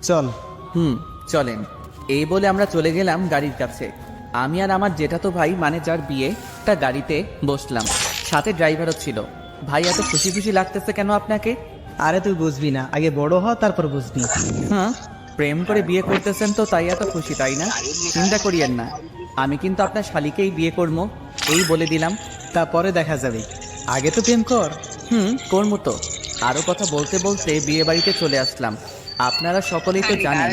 চল। হুম, চলেন। এই বলে আমরা চলে গেলাম গাড়ির কাছে। আমি আর আমার জেঠাতো ভাই মানে যার বিয়ে, একটা গাড়িতে বসলাম, সাথে ড্রাইভারও ছিল। ভাই এত খুশি খুশি লাগতেছে কেন আপনাকে? আরে তুই বুঝবি না, আগে বড় হ তারপর বুঝবি। হ্যাঁ, প্রেম করে বিয়ে করতেছেন তো তাই এত খুশি, তাই না? চিন্তা করিয়েন না, আমি কিন্তু আপনার শালিকেই বিয়ে করবো, এই বলে দিলাম। তারপরে দেখা যাবে, আগে তো প্রেম কর। করবো তো। আরও কথা বলতে বলতে বিয়ে বাড়িতে চলে আসলাম। আপনারা সকলেই তো জানেন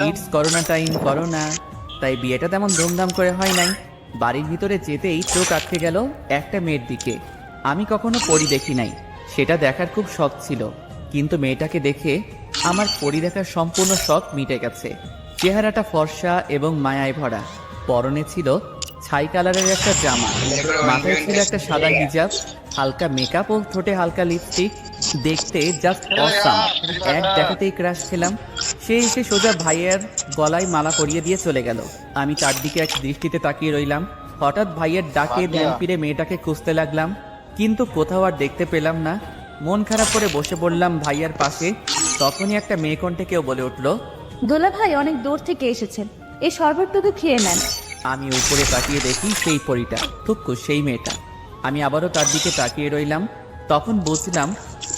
ইটস করোনা টাইম, করোনা, তাই বিয়েটা তেমন ধুমধাম করে হয় নাই। বাড়ির ভিতরে যেতেই চোখ আটকে গেল একটা মেয়ের দিকে। আমি কখনো পরি দেখি নাই, সেটা দেখার খুব শখ ছিল, কিন্তু মেয়েটাকে দেখে আমার পরি দেখার সম্পূর্ণ শখ মিটে গেছে। চেহারাটা ফর্সা এবং মায়ায় ভরা, পরনে ছিল ছাই কালারের একটা জামা, মাথায় ছিল একটা সাদা হিজাব, হালকা মেকআপ ও ঠোঁটে হালকা লিপস্টিক। দেখতে জাস্ট অসাম। এক দেখাতেই ক্রাশ খেলাম। সে এসে সোজা ভাইয়ের গলায় মালা পরিয়ে দিয়ে চলে গেল। আমি তার দিকে এক দৃষ্টিতে তাকিয়ে রইলাম। হঠাৎ ভাইয়ের ডাকে ধ্যান ফিরে মেয়েটাকে খুঁজতে লাগলাম, কিন্তু কোথাও আর দেখতে পেলাম না। মন খারাপ করে বসে পড়লাম ভাইয়ার পাশে। তখনই একটা মেয়ে কণ্ঠে কেউ বলে উঠল, দোলা ভাই অনেক দূর থেকে এসেছেন, এই শরবতটুকু খেয়ে নেন। আমি উপরে তাকিয়ে দেখি সেই পরীটা, টুকু সেই মেয়েটা। আমি আবারও তার দিকে তাকিয়ে রইলাম। তখন বুঝলাম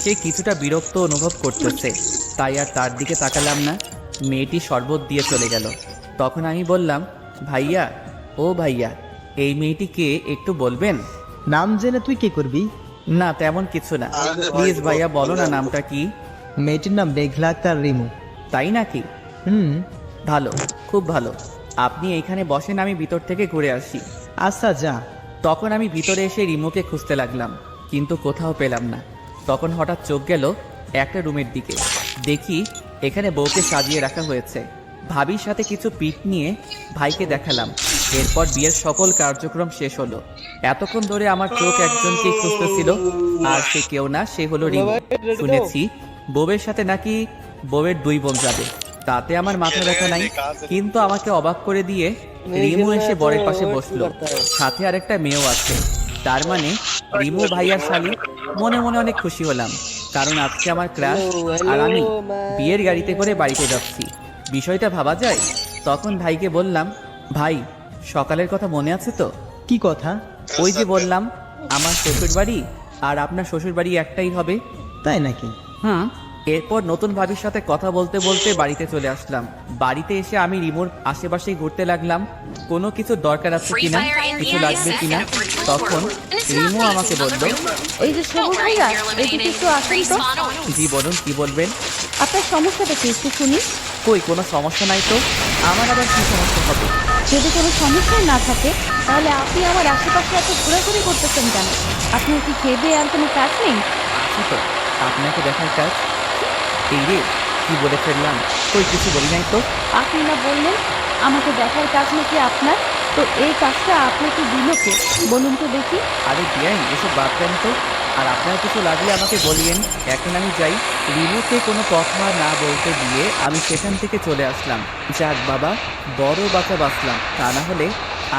সে কিছুটা বিরক্ত অনুভব করতেছে, তাই আর তার দিকে তাকালাম না। মেয়েটি শরবত দিয়ে চলে গেল। তখন আমি বললাম, ভাইয়া, ও ভাইয়া, এই মেয়েটি কে একটু বলবেন? নাম জেনে তুই কি করবি? না তেমন কিছু না, প্লিজ ভাইয়া বলো না নামটা কি। মেয়েটির নাম মেঘলা আক্তার রিমু। তাই নাকি? হুম। ভালো, খুব ভালো। আপনি এইখানে বসেন, আমি ভিতর থেকে ঘুরে আসি। আচ্ছা যা। তখন আমি ভিতরে এসে রিমুকে খুঁজতে লাগলাম, কিন্তু কোথাও পেলাম না। তখন হঠাৎ চোখ গেল একটা রুমের দিকে। দেখি এখানে বউকে সাজিয়ে রাখা হয়েছে। ভাবির সাথে কিছু পিক নিয়ে ভাইকে দেখালাম। এরপর বিয়ের সকল কার্যক্রম শেষ হলো। এতক্ষণ ধরে আমার চোখ একজনকেই খুঁজতেছিল, আর সে কেউ না, সে হলো রিমু। শুনেছি বউয়ের সাথে নাকি বউয়ের 2 বোন যাবে, তাতে আমার মাথা ব্যথা নাই, কিন্তু আমাকে অবাক করে দিয়ে রিমু এসে বরের পাশে বসলো, সাথে আর একটা মেয়েও আছে। তার মানে রিমু ভাইয়ার শালী। মনে মনে অনেক খুশি হলাম, কারণ আজকে আমার ক্লাস, আর আমি বিয়ের গাড়িতে করে বাড়িতে যাচ্ছি। বিষয়টা ভাবা যায়। তখন ভাইকে বললাম, ভাই, সকালের কথা মনে আছে তো? কি কথা? ওই যে বললাম আমার শ্বশুর বাড়ি আর আপনার শ্বশুর বাড়ি একটাই হবে। তাই নাকি? এরপর নতুন ভাবির সাথে কথা বলতে বলতে বাড়িতে চলে আসলাম। বাড়িতে এসে আমি রিমোর আশেপাশেই ঘুরতে লাগলাম, কোনো কিছু দরকার আছে কিনা, কিছু লাগবে কিনা। তখন রিমু আমাকে বলল, এই যে সবুজ ভাইয়া, এদিকে একটু আসেন তো। জি বলুন, কি বলবেন? আপনার সমস্যাটা কি একটু শুনি। কই কোনো সমস্যা নাই তো, আমার আবার কি সমস্যা হবে? যদি কোনো সমস্যাই না থাকে তাহলে আপনি আমার আশেপাশে এত ঘোরাঘুরি করতেছেন কেন? আপনার কি খেয়ে দিয়ে আর কোনো কাজ নেই? আছি তো, আপনাকে দেখার কাজ। এই রে, কি বলে ফেললাম, কই কিছু বলি নাই তো। আপনি না বললেন আমাকে দেখার কাজ নাকি আপনার? তো এই কাজটা আপনাকে দিল কে বলুন তো দেখি। আরে বিয়াই, এসব বাদ দেন তো। আর আপনার কিছু লাগলে আমাকে বলিয়েন, এখন আমি যাই। রিমুকে কোনো কথা না বলতে দিয়ে আমি সেখান থেকে চলে আসলাম। যাক বাবা, বড় বাঁচা বাঁচলাম, তা না হলে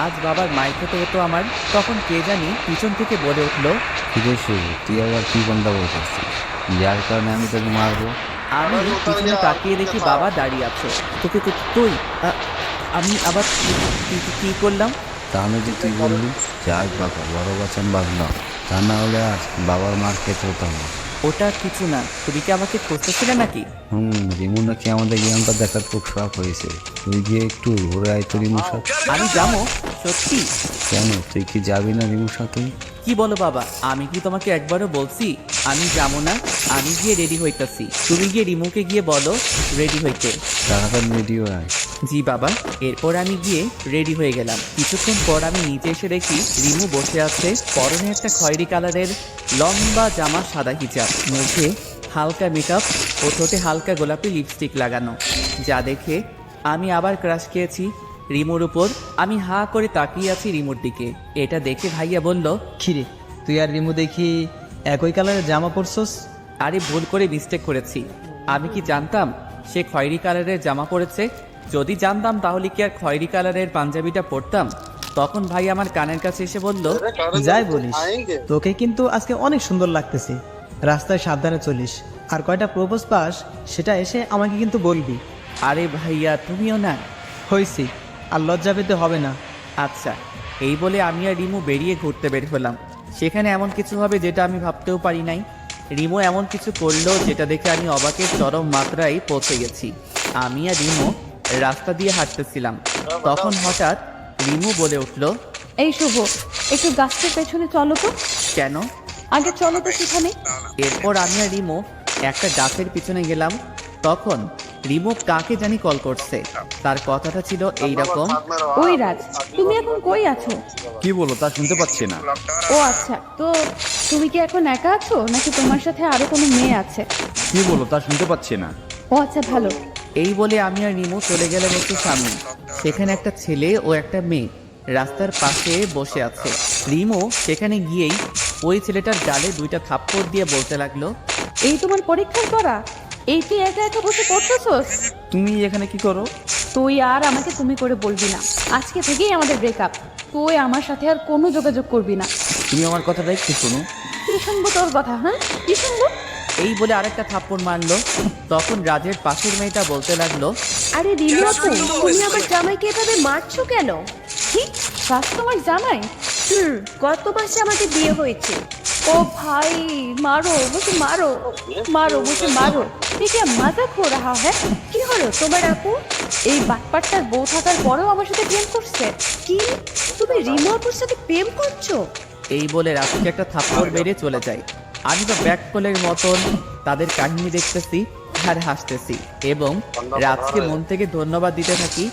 আজ বাবার মাইর খেতে হতো আমার। তখন কে জানি পিছন থেকে বলে উঠলো, ফিরে শুরু, তুই আবার কি কোনটা বলতেছিস? যার কারণে আমি তোকে মারবো? আমি পিছনে তাকিয়ে দেখি বাবা দাঁড়িয়ে আছে। তোকে তুই আমি আবার কি করলাম? তাহলে যে তুই বললি, যাক বাবা, বড় বাচ্চান বাঁচলাম, তা না হলে আর বাবার মার খেতে হতো না। ওটা কিছু না, তুমি কি আমাকে খুঁজতেছিলে নাকি? রিমু নাকি আমাদের গেমটা দেখার খুব শখ হয়েছে, তুই গিয়ে একটু ঘুরে আয় তো রিমুর সাথে। আমি যাবো? সত্যি? কেন, তুই কি যাবি না রিমুর সাথে? কি বলো বাবা, আমি কি তোমাকে একবারও বলছি আমি যাবো না? আমি গিয়ে রেডি হইতাছি, তুমি গিয়ে রিমুকে গিয়ে বলো রেডি হইতে। তাড়াতাড়ি রেডিও আয়। জি বাবা। এরপর আমি গিয়ে রেডি হয়ে গেলাম। কিছুক্ষণ পর আমি নিচে এসে দেখি রিমু বসে আছে, পরনে একটা খয়েরি কালারের লম্বা জামা, সাদা হিজাব, মুখে হালকা মেকআপ ও ঠোঁটে হালকা গোলাপি লিপস্টিক লাগানো। যা দেখে আমি আবার ক্রাশ খেয়েছি রিমুর উপর। আমি হা করে তাকিয়ে আছি রিমুর দিকে। এটা দেখে ভাইয়া বলল, খিরে, তুই আর রিমু দেখি একই কালারের জামা পরছস। আরে ভুল করে মিস্টেক করেছি। আমি কি জানতাম সে খয়েরি কালারের জামা পরেছে? যদি জানতাম তাহলে কি আর খয়েরি কালারের পাঞ্জাবিটা পরতাম? তখন ভাই আমার কানের কাছে এসে বলল, যাই বলিস, তোকে কিন্তু আজকে অনেক সুন্দর লাগতেছে। রাস্তায় সাবধানে চলিস, আর কয়টা প্রপোজ পাস সেটা এসে আমাকে কিন্তু বলবি। আরে ভাইয়া তুমিও না? হয়েছি, আর লজ্জা পেতে হবে না। আচ্ছা, এই বলে আমি আর রিমু বেরিয়ে ঘুরতে বের হলাম। সেখানে এমন কিছু হবে যেটা আমি ভাবতেও পারি নাই। রিমু এমন কিছু করলো যেটা দেখে আমি অবাকের চরম মাত্রায় পৌঁছে গেছি। আমি আর রিমু রাস্তা দিয়ে হাঁটতেছিলাম, তখন হঠাৎ রিমু বলে উঠল, এই শুভ, একটু গাছের পেছনে চলো তো। কেন? আগে চলো তো সেখানে। এরপর আমি আর রিমু একটা গাছের পিছনে গেলাম। তখন রিমু কাকে জানি কল করছে। তার কথাটা ছিল এইরকম, ওই রাজ, তুমি এখন কই আছো? কি বলো তা শুনতে পাচ্ছি না। ও আচ্ছা, তো তুমি কি এখন একা আছো নাকি তোমার সাথে আরো কোনো মেয়ে আছে? কি বলো তা শুনতে পাচ্ছি না। ও আচ্ছা, ভালো। এই বলে আমি আর রিমু চলে গেলাম একটু সামনে। সেখানে একটা ছেলে ও একটা মেয়ে রাস্তার পাশে বসে আছে। রিমু সেখানে গিয়েই ওই ছেলেটার গালে 2টা থাপ্পড় দিয়ে বলতে লাগলো, এই তোমার পরীক্ষার করা? এই তুই একা একা বসে পড়তেছস? তুমি এখানে কি করো? তুই আর আমাকে তুমি করে বলবি না। আজকে থেকেই আমাদের ব্রেকআপ। তুই আমার সাথে আর কোনো যোগাযোগ করবি না। তুমি আমার কথাটা একটু শোনো। কি শুনবো তোর কথা? হ্যাঁ, কি শুনবো? এই বলে আরেকটা থাপ্পড় মারলো। তখন রাজের পাশের মেয়েটা বলতে লাগলো, আরে রিমু আপু, তুমি আমার জামাইকে এভাবে মারছো কেন? ঠিক, রাজ তোমার জামাই? গত মাসে আমাদের বিয়ে হয়েছে। ও ভাই, মারো মুझे, মারো মারো মুझे, মারো। ये क्या मजाक हो रहा है? কি হলো তোমার আপু? এই বাটপাটটার বউ থাকার পরেও আমার সাথে প্রেম করছে। কি, তুমি রিমু আপুর সাথে প্রেম করছো? এই বলে রাজকে একটা থাপ্পড় মেরে চলে যায়। আমি তো ব্যাককলের মতন তাদের কাহিনী দেখতেছি আর হাসতেছি এবং রাজকে মন থেকে ধন্যবাদ দিতে থাকি,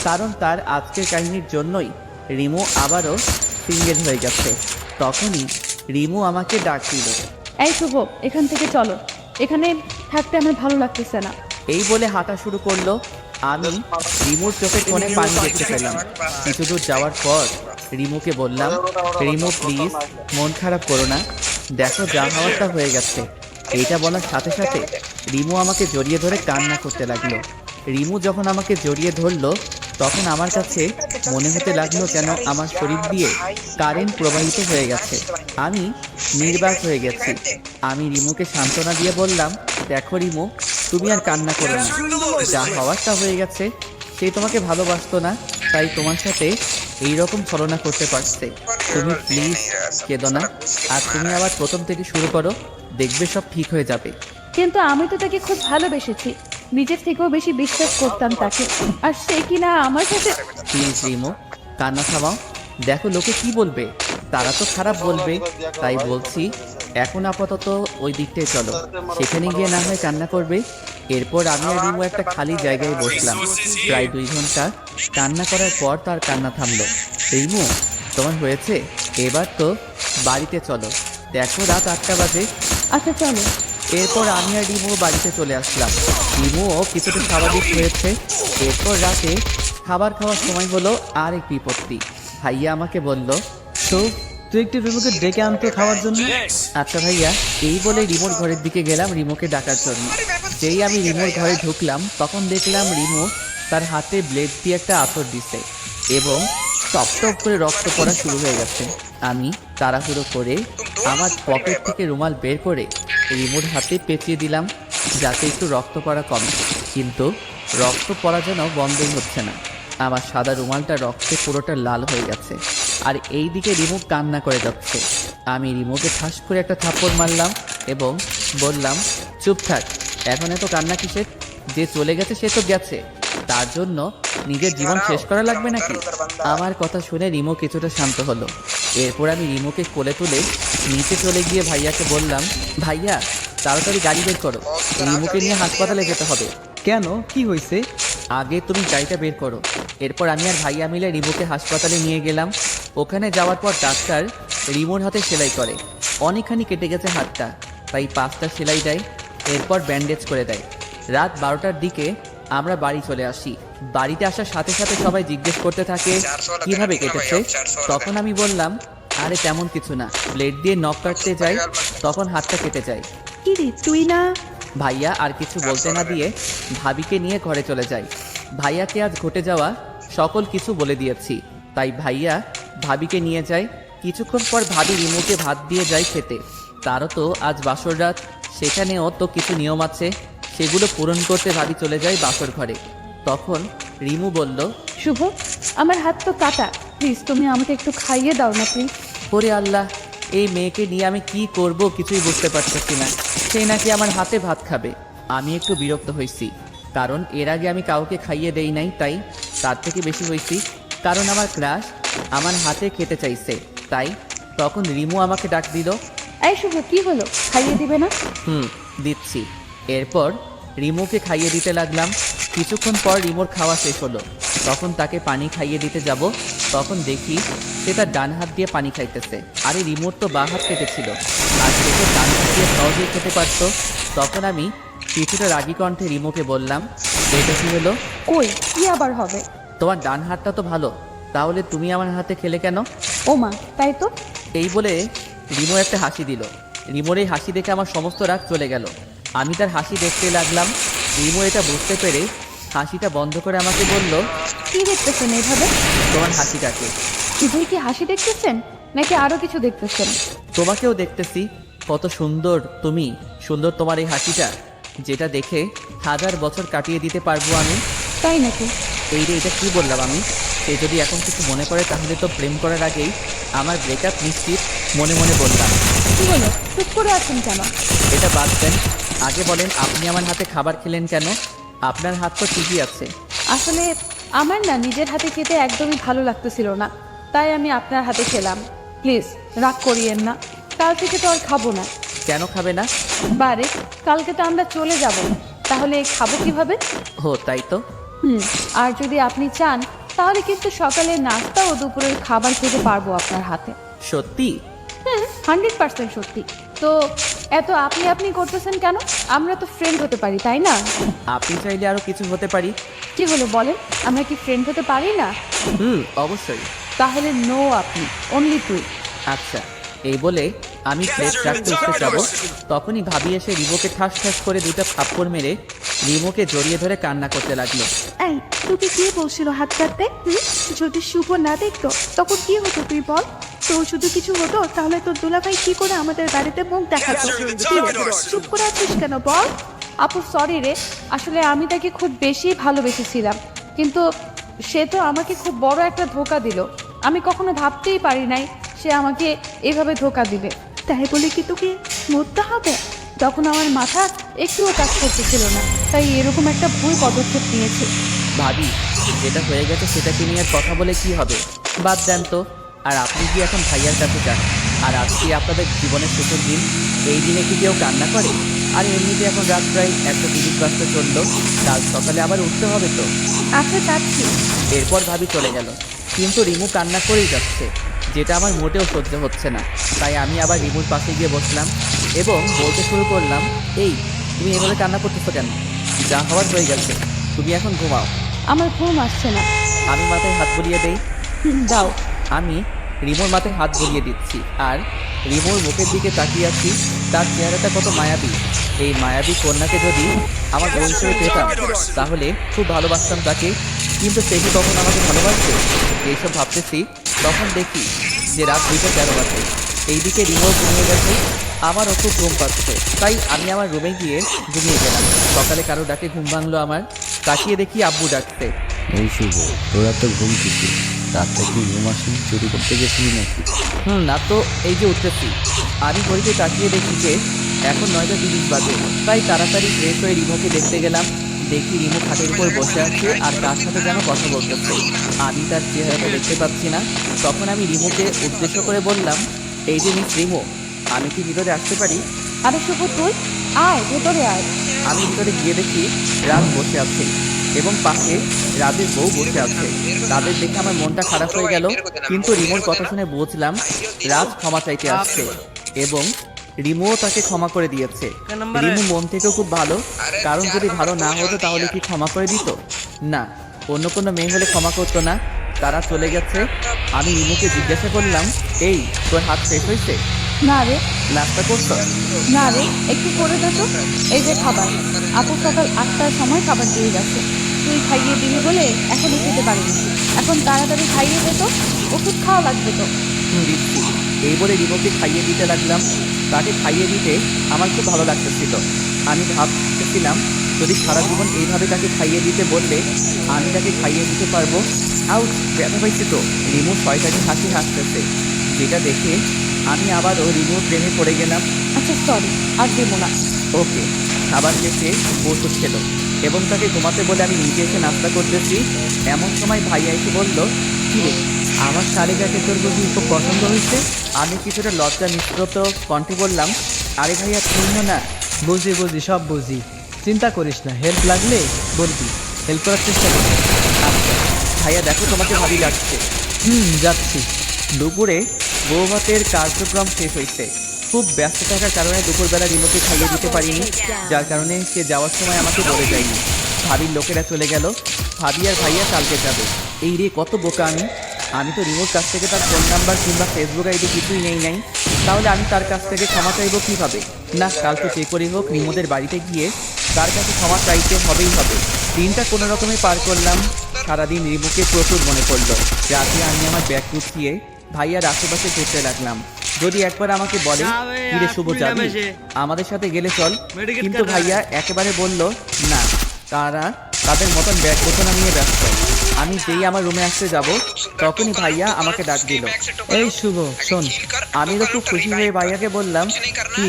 কারণ তার আজকের কাহিনীর জন্যই রিমু আবারও সিঙ্গেল হয়ে গেছে। তখনই রিমু আমাকে ডাক দিল। এই শুভ, এখান থেকে চলো, এখানে থাকতে আমার ভালো লাগতেছে না। এই বলে হাঁটা শুরু করলো। আমি রিমুর চোখের কোণে পানি দেখতে পেলাম। কিছু দূর যাওয়ার পর রিমুকে বললাম, রিমু প্লিজ মন খারাপ করো না, দেখো যা হওয়ারটা হয়ে গেছে। এইটা বলার সাথে সাথে রিমু আমাকে জড়িয়ে ধরে কান্না করতে লাগলো। রিমু যখন আমাকে জড়িয়ে ধরলো তখন আমার কাছে মনে হতে লাগলো যেন আমার শরীর দিয়ে কারেন্ট প্রবাহিত হয়ে গেছে। আমি নির্বাক হয়ে গেছি। আমি রিমুকে সান্ত্বনা দিয়ে বললাম, দেখো রিমু, তুমি আর কান্না করো না, যা হওয়ারটা হয়ে গেছে। সে তোমাকে ভালোবাসতো না, তাই তোমার সাথে এইরকম ছলনা করতে পারছে। তুমি প্লিজ কেঁদো না, আর তুমি আবার প্রথম থেকে শুরু করো, দেখবে সব ঠিক হয়ে যাবে। কিন্তু আমি তো তাকে খুব ভালোবেসেছি, নিজের থেকেও বেশি বিশ্বাস করতাম তাকে, আর সে কিনা আমার সাথে। প্লিজ রিমু, কান্না থামাও। দেখো লোকে কি বলবে, তারা তো খারাপ বলবে, তাই বলছি এখন আপাতত ওই দিকটায় চলো, সেখানে গিয়ে না হয় কান্না করবে। এরপর আমি আর রিমু একটা খালি জায়গায় বসলাম। প্রায় 2 ঘন্টা কান্না করার পর তার কান্না থামলো। রিমু, তোমার হয়েছে, এবার তো বাড়িতে চলো, দেখো রাত 8টা বাজে। আচ্ছা চলো। এরপর আমি আর রিমু বাড়িতে চলে আসলাম। রিমুও কিছুটা স্বাভাবিক হয়েছে। এরপর রাতে খাবার খাওয়ার সময় হলো আরেক বিপত্তি। ভাইয়া আমাকে বলল, তো তুই একটু রিমুকে ডেকে আনতে খাওয়ার জন্য। আচ্ছা ভাইয়া। এই বলে রিমুর ঘরের দিকে গেলাম রিমুকে ডাকার জন্য। যেই আমি রিমুর ঘরে ঢুকলাম তখন দেখলাম রিমু তার হাতে ব্লেড দিয়ে একটা আঁচড় দিছে এবং টপ টপ করে রক্ত পড়া শুরু হয়ে গেছে। আমি তাড়াহুড়ো করে আমার পকেট থেকে রুমাল বের করে রিমুর হাতে পেঁচিয়ে দিলাম যাতে একটু রক্ত পড়া কমে, কিন্তু রক্ত পড়া যেন বন্ধই হচ্ছে না। আমার সাদা রুমালটা রক্তে পুরোটা লাল হয়ে গেছে, আর এই দিকে রিমু কান্না করে যাচ্ছে। আমি রিমুকে ঠাস করে একটা থাপ্পড় মারলাম এবং বললাম, চুপ থাক, এখন এত কান্না কিসের? যে চলে গেছে সে তো গেছে, তার জন্য নিজের জীবন শেষ করা লাগবে নাকি? আমার কথা শুনে রিমু কিছুটা শান্ত হলো। এরপর আমি রিমুকে কোলে তুলে নিচে চলে গিয়ে ভাইয়াকে বললাম, ভাইয়া তাড়াতাড়ি গাড়ি বের করো, রিমুকে নিয়ে হাসপাতালে যেতে হবে। কেন, কি হয়েছে? আগে তুমি গাড়িটা বের করো। এরপর আমি আর ভাইয়া মিলে রিমুকে হাসপাতালে নিয়ে গেলাম। ওখানে যাওয়ার পর ডাক্তার রিমুর হাতে সেলাই করে। অনেকখানি কেটে গেছে হাতটা, তাই 5টা সেলাই দেয়, এরপর ব্যান্ডেজ করে দেয়। রাত 12টার দিকে আমরা বাড়ি চলে আসি। বাড়িতে আসার সাথে সাথে সবাই জিজ্ঞেস করতে থাকে কিভাবে কেটেছে। তখন আমি বললাম, আরে তেমন কিছু না, ব্লেড দিয়ে নখ কাটতে যাই তখন হাতটা কেটে যায়। কি রে, তুই না? ভাইয়া আর কিছু বলতে না দিয়ে ভাবিকে নিয়ে ঘরে চলে যায়। ভাইয়াকে আজ ঘটে যাওয়া সকল কিছু বলে দিয়েছি, তাই ভাইয়া ভাবিকে নিয়ে যায়। কিছুক্ষণ পর ভাবি রিমুকে ভাত দিয়ে যায় খেতে। তারও তো আজ বাসর রাত, সেখানেও তো কিছু নিয়ম আছে, সেগুলো পূরণ করতে ভাবি চলে যায় বাসর ঘরে। তখন রিমু বলল, শুভ, আমার হাত তো কাটা, প্লিজ তুমি আমাকে একটু খাইয়ে দাও না প্লিজ। ওরে আল্লাহ, এই মেয়েকে নিয়ে আমি কি করব কিছুই বুঝতে পারতেছি না। সে নাকি আমার হাতে ভাত খাবে। আমি একটু বিরক্ত হয়েছি, কারণ এর আগে আমি কাউকে খাইয়ে দেই নাই, তাই তার থেকে বেশি হয়েছি কারণ আমার ক্রাশ আমার হাতে খেতে চাইছে। তাই তখন রিমু আমাকে ডাক দিল। এই শুভ, কি হলো, খাইয়ে দিবে না? দিচ্ছি। এরপর রিমুকে খাইয়ে দিতে লাগলাম। কিছুক্ষণ পর রিমুর খাওয়া শেষ হলো। তখন তাকে পানি খাইয়ে দিতে যাব, তখন দেখি সে তার ডান হাত দিয়ে পানি খাইতেছে। আরে রিমুর তো বাঁ হাত কেটেছিল, আর সে তো ডান হাত দিয়ে সহজেই খেতে পারত। তখন আমি কিছুটা রাগী কণ্ঠে রিমুকে বললাম, এটা কি হলো? কই, কি আবার হবে? তোমার ডান হাতটা তো ভালো, তাহলে তুমি আমার হাতে খেলে কেন? ও মা, তাই তো। এই বলে রিমো একটা হাসি দিল। রিমোর এই হাসি দেখে আমার সমস্ত রাগ চলে গেল। আমি তার হাসি দেখতে লাগলাম। রিমো এটা বুঝতে পেরে হাসিটা বন্ধ করে আমাকে বলল, কি দেখতেছেন এইভাবে? তোমার হাসিটাকে। শুধুই কি হাসি দেখতেছেন নাকি আরো কিছু দেখতেছেন? তোমাকেও দেখতেছি, কত সুন্দর তুমি, সুন্দর তোমার এই হাসিটা, যেটা দেখে 1000 বছর কাটিয়ে দিতে পারবো আমি। তাই নাকি? এই রে, এটা কি বললাম আমি? সে যদি এখন কিছু মনে করে তাহলে তো প্রেম করার আগেই আমার ব্রেকআপ নিশ্চিত, মনে মনে বললাম। কি হলো, চুপ করে আছেন কেন? এটা বাদ দেন, আগে বলেন আপনি আমার হাতে খাবার খেলেন কেন? আপনার হাত তো ঠিকই আছে। আসলে আমার না নিজের হাতে খেতে একদমই ভালো লাগতেছিল না, তাই আমি আপনার হাতে খেলাম। প্লিজ রাগ করিয়েন না, কাল থেকে তো আর খাবো না। কেন খাবে না? বারে, কালকে তো আমরা চলে যাব, তাহলে খাবো কিভাবে? ও তাই তো। আর যদি আপনি চান তাহলে কিন্তু সকালে নাস্তা ও দুপুরের খাবার খেতে পারবো আপনার হাতে। সত্যি? 100% সত্যি। তো এত আপনি আপনি করতেছেন কেন? আমরা তো ফ্রেন্ড হতে পারি, তাই না? আপনি চাইলে আরো কিছু হতে পারি। কি হলো বলেন, আমরা কি ফ্রেন্ড হতে পারি না? অবশ্যই। তাহলে নো, আপনি অনলি তুই। আচ্ছা, এই বলে আমি প্লেট রাখতে উঠতে যাব, তখনই ভাবি এসে রিমোকে ঠাস ঠাস করে 2টা থাপ্পড় মেরে রিমোকে জড়িয়ে ধরে কান্না করতে লাগলো। এই, তোকে কে বলছিল হাত কাটতে? যদি শুভ না দেখতো তখন কি হতো তুই বল? তোর শুধু কিছু হতো তাহলে তোর দুলাভাই কি করে আমাদের বাড়িতে মুখ দেখাতো? কি রে, চুপ করে আছিস কেন বল? আপু সরি রে, আসলে আমি তাকে খুব বেশি ভালোবেসেছিলাম, কিন্তু সে তো আমাকে খুব বড় একটা ধোঁকা দিল। আমি কখনো ভাবতেই পারি নাই সে আমাকে এভাবে ধোঁকা দিবে। তাই বলে কি তোকে মরতে হবে? তখন আমার মাথা একটুও কাজ করতেছিল না, তাই এরকম একটা ভুল পদক্ষেপ নিয়েছি। ভাবি, যেটা হয়ে গেছে সেটাকে নিয়ে আর কথা বলে কি হবে, বাদ দেন তো। আর আপনি কি এখন ভাইয়ার কাছে যান? আর আজকে আপনাদের জীবনের শেষের দিন, এই দিনে কি কেউ কান্না করে? আর এমনিতে এখন রাত প্রায় 1:30 বাজতে চললো, কাল সকালে আবার উঠতে হবে তো। আচ্ছা যাচ্ছি। এরপর ভাবি চলে গেল, কিন্তু রিমু কান্না করেই যাচ্ছে, যেটা আমার মোটেও সহ্য হচ্ছে না। তাই আমি আবার রিমুর পাশে গিয়ে বসলাম এবং বলতে শুরু করলাম, এই তুমি এভাবে কান্না করতেছো কেন? যা হওয়ার হয়ে গেছে, তুমি এখন ঘুমাও। আমার ঘুম আসছে না। আমি মাথায় হাত বুলিয়ে দেই। দাও। আমি রিমোর মাথায় হাত বুলিয়ে দিচ্ছি আর রিমোর মুখের দিকে তাকিয়ে আছি। তার চেহারাটা কত মায়াবী। এই মায়াবী কন্যাকে যদি আমার বোন হিসেবে পেতাম তাহলে খুব ভালোবাসতাম তাকে, কিন্তু সে কি তখন আমাকে ভালোবাসছে? এইসব ভাবতেছি, তখন দেখি যে রাত 2:13 বাজে। এইদিকে রিমো ঘুমিয়ে গেছে, আমারও খুব ঘুম পাচ্ছে, তাই আমি আমার রুমে গিয়ে ঘুমিয়ে গেলাম। সকালে কারো ডাকে ঘুম ভাঙলো আমার, তাকিয়ে দেখি আব্বু ডাকছে। এই শুভ, তোরা তো ঘুম কিছু রাতে কি ঘুম আসেনি? চুরি করতে গেছিলি নাকি? না তো, এই যে উঠতেছি। আমি ঘড়িতে তাকিয়ে দেখি যে এখন 9:30 বাজে, তাই তাড়াতাড়ি ফ্রেশ হয়ে রিমোকে দেখতে গেলাম। দেখি রিমো খাটের উপর বসে আছে আর কার সাথে যেন কথা বলতেছে। আমি তার চেহারাটা দেখতে পাচ্ছি না। তখন আমি রিমোকে উদ্দেশ্য করে বললাম, এই যে মিস রিমো, আমি কি ভিতরে আসতে পারি? আরে শুভ, তুই আয়, ভেতরে আয়। আমি ভিতরে গিয়ে দেখি রাজ বসে আছে এবং পাশে রাজের বউ বসে আছে। তাদের দেখে আমার মনটা খারাপ হয়ে গেল, কিন্তু রিমোর কথা শুনে বুঝলাম রাজ ক্ষমা চাইতে আসছে এবং রিমোও তাকে ক্ষমা করে দিয়েছে। রিমো মন থেকেও খুব ভালো, কারণ যদি ভালো না হতো তাহলে কি ক্ষমা করে দিত? না, অন্য কোনো মেয়ে হলে ক্ষমা করতো না। তারা চলে গেছে। আমি রিমোকে জিজ্ঞাসা করলাম, এই তোর হাত শেষ হয়েছে? না রে, নাস্তা করছো? না রে, একটু করে দে তো। এই যে খাবার, আপু সকাল 8টার সময় খাবার দিয়ে গেছে, তুই খাইয়ে দিবি বলে এখনই খেতে পারিনি। এখন তাড়াতাড়ি খাইয়ে দে তো, ওষুধ খাওয়া লাগবে তো। দিচ্ছি। এই বলে রিমোকে খাইয়ে দিতে লাগলাম। তাকে খাইয়ে দিতে আমার খুব ভালো লাগতেছিল। আমি ভাবতেছিলাম যদি সারা জীবন এইভাবে তাকে খাইয়ে দিতে বললে আমি তাকে খাইয়ে দিতে পারবো। আউট, ব্যথা পাইছি তো। রিমো শয়তানি হাসি হাসতেছে, যেটা দেখে আমি আবারও রিমোর প্রেমে পড়ে গেলাম। আচ্ছা সরি, আর দেবো না। ওকে। খাবার শেষে ওষুধ খেলো এবং তাকে ঘুমাতে বলে আমি নিজে এসে নাস্তা করতেছি। এমন সময় ভাইয়া এসে বলল, কি রে, আমার শাড়িটাকে তোর বুঝি খুব পছন্দ হয়েছে? আমি কিছুটা লজ্জা মিশ্রিত কণ্ঠে বললাম, আরে ভাইয়া তুমিও না। বুঝি বুঝি, সব বুঝি, চিন্তা করিস না, হেল্প লাগলে বলবি, হেল্প করার চেষ্টা করবি। আচ্ছা ভাইয়া, দেখো তোমাকে ভাবি লাগছে। যাচ্ছি। দুপুরে বউ ভাতের কার্যক্রম শেষ হয়েছে। খুব ব্যস্ত থাকার কারণে দুপুরবেলা রিমোকে খাইয়ে দিতে পারিনি, যার কারণে সে যাওয়ার সময় আমাকে বলে যায়নি। ভাবির লোকেরা চলে গেল। ভাবি আর ভাইয়া কালকে যাবে। এই রে, কত বোকা আমি! আমি তো রিমোর কাছ থেকে তার ফোন নাম্বার কিংবা ফেসবুক আইডি কিছুই নেই নাই। তাহলে আমি তার কাছ থেকে ক্ষমা চাইবো কীভাবে? না, কালকে যে করে হোক রিমোদের বাড়িতে গিয়ে তার কাছে ক্ষমা চাইতে হবেই হবে। দিনটা কোনো রকমে পার করলাম। সারাদিন রিমোকে প্রচুর মনে পড়লো। রাতে আমি আমার ব্যাগ গুছিয়ে ভাইয়ার আশেপাশে ঘুরতে লাগলাম। যদি একবার আমাকে বলে, কিরে শুভ যাবি, আমাদের সাথে গেলে চল, কিন্তু ভাইয়া একেবারে বলল না, তারা তাদের মতন ব্যাগ গোছানো নিয়ে ব্যস্ত। আমি যেই আমার রুমে আসতে যাব তখনই ভাইয়া আমাকে ডাক দিল। এই শুভ, শোন। আমি তো খুব খুশি হয়ে ভাইয়াকে বললাম, কি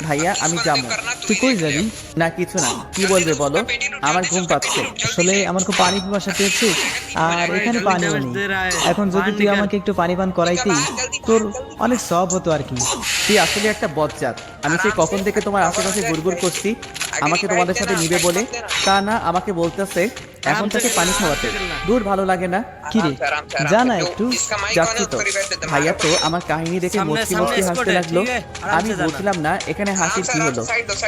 ভাইয়া, আমি যাবো। তুই কই যাবি? না কিছু না, কি বলবে বলো, আমার ঘুম পাচ্ছে। আসলে আমার খুব পানি পিপাসা পেয়েছে, আর এখানে পানিও নেই। এখন যদি তুই আমাকে একটু পানি পান করাইতি, তোর অনেক সব হতো আর কি। তুই আসলে একটা বজ্জাত। আমি সেই কখন থেকে তোমার আশেপাশে ঘুরঘুর করছি আমাকে তোমাদের সাথে নিবে বলে, তা না আমাকে বলতেছে এখন থেকে পানি খাওয়াতে। দূর, ভালো লাগে না। কি রে, যা না একটু। যাচ্ছি তো। ভাইয়া তো আমার কাহিনী দেখে মুচকি মুচকি হাসতে লাগলো। আমি বুঝলাম না এখানে হাসির কি হলো।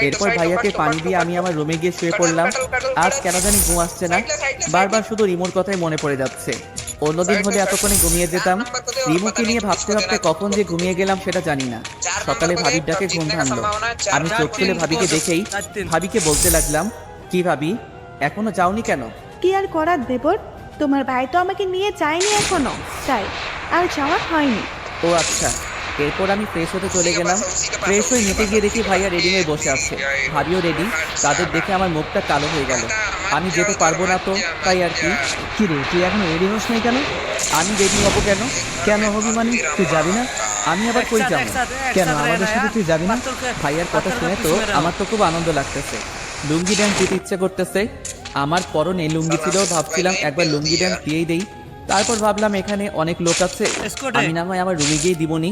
এরপর ভাইয়াকে পানি দিয়ে আমি আমার রুমে গিয়ে শুয়ে পড়লাম। আজ কেন জানি ঘুম আসছে না, বারবার শুধু রিমোর কথাই মনে পড়ে যাচ্ছে। অন্যদিন হলে এতক্ষণে ঘুমিয়ে যেতাম। রিমোকে নিয়ে ভাবতে ভাবতে কখন যে ঘুমিয়ে গেলাম সেটা জানি না। সকালে ভাবির ডাকে ঘুম ভাঙলো। আমি চোখ খুলে ভাবিকে দেখেই ভাবিকে বলতে লাগলাম, কি ভাবি, এখনো যাওনি কেন? কি আর করার দেবর, তোমার ভাই তো আমাকে নিয়ে যায়নি এখনো, তাই আর যাওয়া হয়নি। ও আচ্ছা। এরপর আমি ফ্রেশ হতে চলে গেলাম। ফ্রেশ হয়ে হেঁটে গিয়ে দেখি ভাইয়া রেডি হয়ে বসে আছে, ভাবিও রেডি। তাদের দেখে আমার মুখটা কালো হয়ে গেল। আমি যেতে পারবো না তো, তাই আর কি। কি রে, তুই এখনো রেডি হস নাই কেন? আমি রেডি হবো কেন? কেন হবি মানে? তুই যাবি না? আমি আবার কই যাবো? কেন আমাদের সাথে তুই যাবি না? ভাইয়ার কথা শুনে তো আমার তো খুব আনন্দ লাগতেছে। লুঙ্গি ড্যান্স দিতে ইচ্ছে করতেছে। আমার পরনে লুঙ্গি ছিল, ভাবছিলাম একবার লুঙ্গি ড্যান্স দিয়েই দেই। তারপর ভাবলাম এখানে অনেক লোক আছে, আমি না হয় আমার রুমে গিয়ে দিবনি।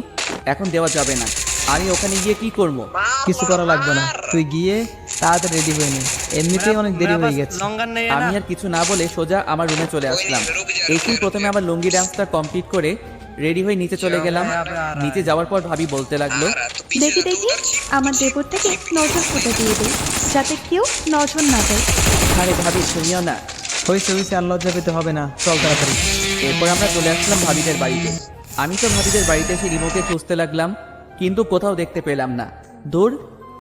এখন দেওয়া যাবে না। আমি ওখানে গিয়ে কি করবো? কিছু করা লাগবে না, তুই গিয়ে তাড়াতাড়ি রেডি হয়ে নে, এমনিতেই অনেক দেরি হয়ে গেছে। আমি আর কিছু না বলে সোজা আমার রুমে চলে আসলাম। এসেই প্রথমে আমার লুঙ্গি ডান্সটা কমপ্লিট করে রেডি হয়ে নিচে চলে গেলাম। নিচে যাওয়ার পর ভাবি বলতে লাগলো, দেখি দেখি আমার দেবরটাকে নজর ফুটে দিয়ে দিই, যাতে কেউ নজর না দেয়। আরে ভাবি শুনিও না। হয়েছে হয়েছে, আর লজ্জা পেতে হবে না, চল তাড়াতাড়ি। এরপর আমরা চলে আসলাম ভাবিদের বাড়িতে। আমি তো ভাবিদের বাড়িতে এসে রিমোকে খুঁজতে লাগলাম, কিন্তু কোথাও দেখতে পেলাম না। দূর,